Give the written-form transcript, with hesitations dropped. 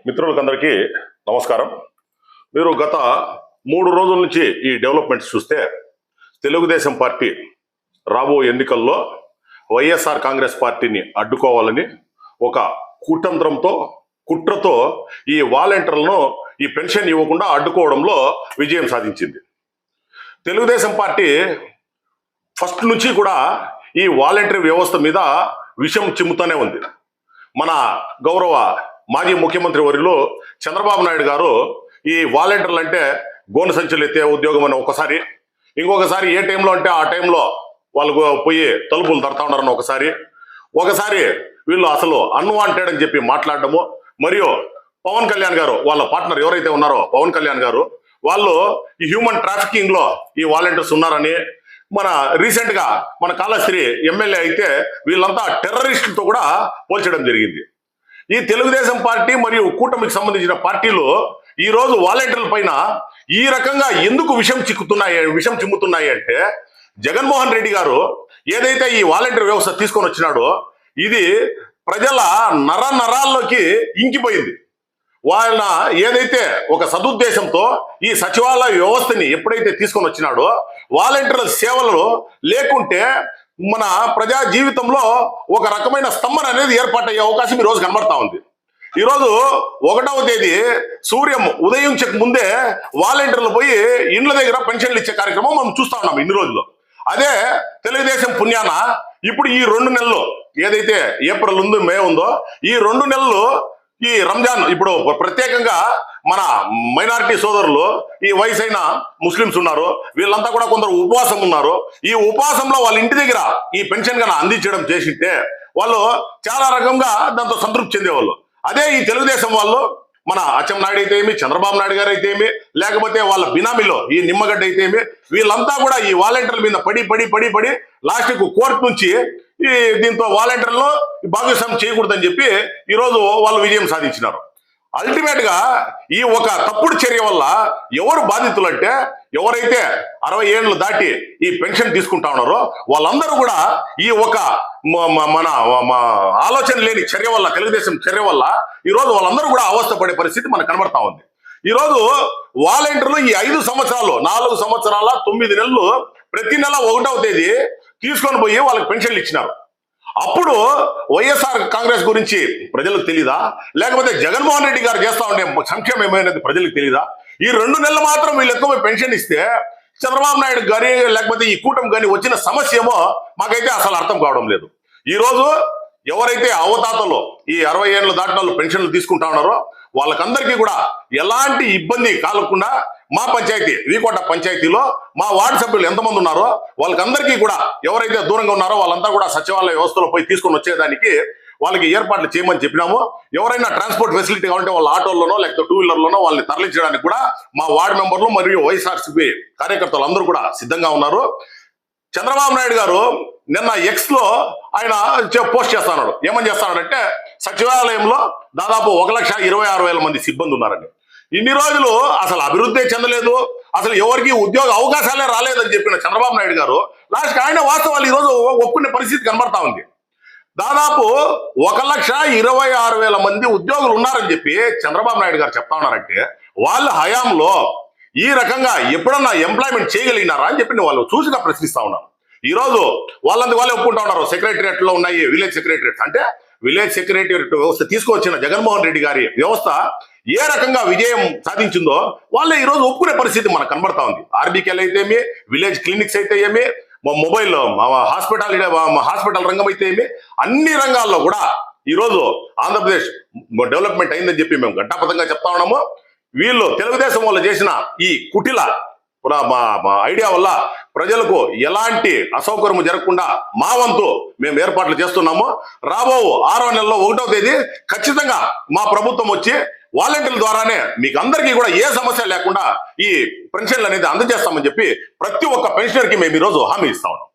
మిత్రులకందరికీ నమస్కారం. మీరు గత 3 రోజుల నుంచి ఈ డెవలప్మెంట్స్ చూస్తే తెలుగుదేశం పార్టీ రాబో ఎన్నికల్లో వైఎస్ఆర్ కాంగ్రెస్ పార్టీని అడ్డుకోవాలని ఒక కుట్రతో ఈ వాలంటీర్లను ఈ పెన్షన్ ఇవ్వకుండా అడ్డుకోవడంలో విజయం సాధించింది. తెలుగుదేశం పార్టీ ఫస్ట్ నుంచి కూడా ఈ వాలంటీర్ వ్యవస్థ మీద విషం చిమ్ముతూనే ఉంది. మన గౌరవ మాజీ ముఖ్యమంత్రి వర్యులు చంద్రబాబు నాయుడు గారు ఈ వాలంటీర్లు అంటే గోను సంచులు ఎత్తే ఉద్యోగం అని ఇంకొకసారి ఏ టైంలో అంటే ఆ టైంలో వాళ్ళు పోయి తలుపులు తడతా ఉన్నారని ఒకసారి వీళ్ళు అసలు అన్వాంటెడ్ అని చెప్పి మాట్లాడడము, మరియు పవన్ కళ్యాణ్ గారు వాళ్ళ పార్ట్నర్ ఎవరైతే ఉన్నారో పవన్ కళ్యాణ్ గారు వాళ్ళు ఈ హ్యూమన్ ట్రాఫికింగ్ లో ఈ వాలంటీర్స్ ఉన్నారని, మన రీసెంట్ గా మన కాళశ్రీ ఎమ్మెల్యే అయితే వీళ్ళంతా టెర్రరిస్టులతో కూడా పోల్చడం జరిగింది. ఈ తెలుగుదేశం పార్టీ మరియు కూటమికి సంబంధించిన పార్టీలు ఈ రోజు వాలంటీర్ల పైన ఈ రకంగా ఎందుకు విషం చిమ్ముతున్నాయి అంటే, జగన్మోహన్ రెడ్డి గారు ఏదైతే ఈ వాలంటీర్ వ్యవస్థ తీసుకొని వచ్చినాడో ఇది ప్రజల నరాల్లోకి ఇంకిపోయింది. వాళ్ళ ఏదైతే ఒక సదుద్దేశంతో ఈ సచివాలయ వ్యవస్థని ఎప్పుడైతే తీసుకొని వచ్చినాడో వాలంటీర్ల సేవలు లేకుంటే మన ప్రజా జీవితంలో ఒక రకమైన స్తంభన అనేది ఏర్పాటయ్యే అవకాశం ఈ రోజు కనబడతా ఉంది. ఈరోజు 1వ తేదీ సూర్యం ఉదయించక ముందే వాలంటీర్లు పోయి ఇండ్ల దగ్గర పెన్షన్లు ఇచ్చే కార్యక్రమం మనం చూస్తా ఉన్నాం ఇన్ని రోజులు. అదే తెలుగుదేశం పుణ్యాన ఇప్పుడు ఈ 2 నెలలు ఏదైతే ఏప్రిల్ ఉందో మే ఉందో ఈ 2 నెలలు ఈ రంజాన్ ఇప్పుడు ప్రత్యేకంగా మన మైనారిటీ సోదరులు ఈ వయసైన ముస్లింస్ ఉన్నారు, వీళ్ళంతా కూడా కొందరు ఉపవాసం ఉన్నారు. ఈ ఉపవాసంలో వాళ్ళ ఇంటి దగ్గర ఈ పెన్షన్ కన్నా అందించడం చేసింటే వాళ్ళు చాలా రకంగా దాంతో సంతృప్తి చెందేవాళ్ళు. అదే ఈ తెలుగుదేశం వాళ్ళు మన అచ్చెన్నాయుడు అయితే ఏమి, చంద్రబాబు నాయుడు గారు అయితే ఏమి, లేకపోతే వాళ్ళ బినామీలో ఈ నిమ్మగడ్డ అయితే ఏమి, వీళ్ళంతా కూడా ఈ వాలంటీర్ల మీద పడి లాస్ట్కు కోర్టు నుంచి ఈ దీంతో వాలంటీర్లను భాగస్వామ్యం చేయకూడదని చెప్పి ఈరోజు వాళ్ళు విజయం సాధించినారు. అల్టిమేట్ గా ఈ ఒక తప్పుడు చర్య వల్ల ఎవరు బాధితులు అంటే, ఎవరైతే 60 ఏళ్ళు దాటి ఈ పెన్షన్ తీసుకుంటా ఉన్నారో వాళ్ళందరూ కూడా ఈ ఒక మన ఆలోచన లేని చర్య వల్ల, తెలుగుదేశం చర్య వల్ల ఈరోజు వాళ్ళందరూ కూడా అవస్థపడే పరిస్థితి మనకు కనబడతా ఉంది. ఈరోజు వాలంటీర్లు ఈ 5 సంవత్సరాలు 4 సంవత్సరాల 9 నెలలు ప్రతి నెల 1వ తేదీ తీసుకొని పోయి వాళ్ళకి పెన్షన్లు ఇచ్చినారు. అప్పుడు వైఎస్ఆర్ కాంగ్రెస్ గురించి ప్రజలకు తెలీదా, లేకపోతే జగన్మోహన్ రెడ్డి గారు చేస్తా ఉండే సంక్షేమం ఏమైనది ప్రజలకు తెలీదా? ఈ 2 నెలలు మాత్రం వీళ్ళు ఎక్కువ పెన్షన్ ఇస్తే చంద్రబాబు నాయుడు గారి లేకపోతే ఈ కూటమి గాని వచ్చిన సమస్య ఏమో మాకైతే అసలు అర్థం కావడం లేదు. ఈ రోజు ఎవరైతే అవతాతలో ఈ 60 ఏళ్ళు దాటిన వాళ్ళు పెన్షన్లు తీసుకుంటా ఉన్నారో వాళ్ళకందరికీ కూడా ఎలాంటి ఇబ్బంది కలగకుండా మా పంచాయతీ వీకోట పంచాయతీలో మా వార్డు సభ్యులు ఎంతమంది ఉన్నారో వాళ్ళకందరికీ కూడా ఎవరైతే దూరంగా ఉన్నారో వాళ్ళంతా కూడా సచివాలయ వ్యవస్థలో పోయి తీసుకొని వచ్చేదానికి వాళ్ళకి ఏర్పాట్లు చేయమని చెప్పినాము. ఎవరైనా ట్రాన్స్పోర్ట్ ఫెసిలిటీ కావాలంటే వాళ్ళ ఆటోల్లోనో లేకపోతే 2 వీలర్లోనో వాళ్ళని తరలించడానికి కూడా మా వార్డు మెంబర్లు మరియు వైఎస్ఆర్సీపీ కార్యకర్తలు అందరూ కూడా సిద్ధంగా ఉన్నారు. చంద్రబాబు నాయుడు గారు నిన్న ఎక్స్ లో ఆయన పోస్ట్ చేస్తున్నాడు. ఏమని చేస్తున్నాడంటే, సచివాలయంలో దాదాపు 1,26,000 మంది సిబ్బంది ఉన్నారని. ఇన్ని రోజులు అసలు అభివృద్ధి చెందలేదు, అసలు ఎవరికి ఉద్యోగ అవకాశాలే రాలేదని చెప్పిన చంద్రబాబు నాయుడు గారు లాస్ట్ ఆయన వాస్తవాలు ఈరోజు ఒప్పుకునే పరిస్థితి కనబడతా ఉంది. దాదాపు 1,26,000 మంది ఉద్యోగులు ఉన్నారని చెప్పి చంద్రబాబు నాయుడు గారు చెప్తా ఉన్నారంటే, వాళ్ళ హయాంలో ఈ రకంగా ఎప్పుడన్నా ఎంప్లాయ్మెంట్ చేయగలిగినారా అని చెప్పి వాళ్ళు చూసిగా ప్రశ్నిస్తా ఉన్నారు. ఈ రోజు వాళ్ళందుకు వాళ్ళే ఒప్పుకుంటా ఉన్నారు. సెక్రటరియట్ లో ఉన్నాయి విలేజ్ సెక్రటరియట్ అంటే, విలేజ్ సెక్రటరియట్ వ్యవస్థ తీసుకొచ్చిన జగన్మోహన్ రెడ్డి గారి వ్యవస్థ ఏ రకంగా విజయం సాధించిందో వాళ్ళే ఈ రోజు ఒప్పుకునే పరిస్థితి మనకు కనబడతా ఉంది. ఆర్బీకేలు అయితే ఏమి, విలేజ్ క్లినిక్స్ అయితే ఏమి, మొబైల్ హాస్పిటల్ రంగం అయితే ఏమి, అన్ని రంగాల్లో కూడా ఈ రోజు ఆంధ్రప్రదేశ్ డెవలప్మెంట్ అయిందని చెప్పి మేము ఘంటాపథంగా చెప్తా ఉన్నాము. వీళ్ళు తెలుగుదేశం వాళ్ళు చేసిన ఈ కుటిల ఐడియా వల్ల ప్రజలకు ఎలాంటి అసౌకర్యం జరగకుండా మా వంతు మేము ఏర్పాట్లు చేస్తున్నాము. రాబో 6వ నెలలో 1వ తేదీ ఖచ్చితంగా మా ప్రభుత్వం వచ్చి వాలంటీర్ల ద్వారానే మీకు అందరికీ కూడా ఏ సమస్య లేకుండా ఈ పెన్షన్లు అనేది అందజేస్తామని చెప్పి ప్రతి ఒక్క పెన్షనర్కి మేము ఈరోజు హామీ ఇస్తా ఉన్నాం.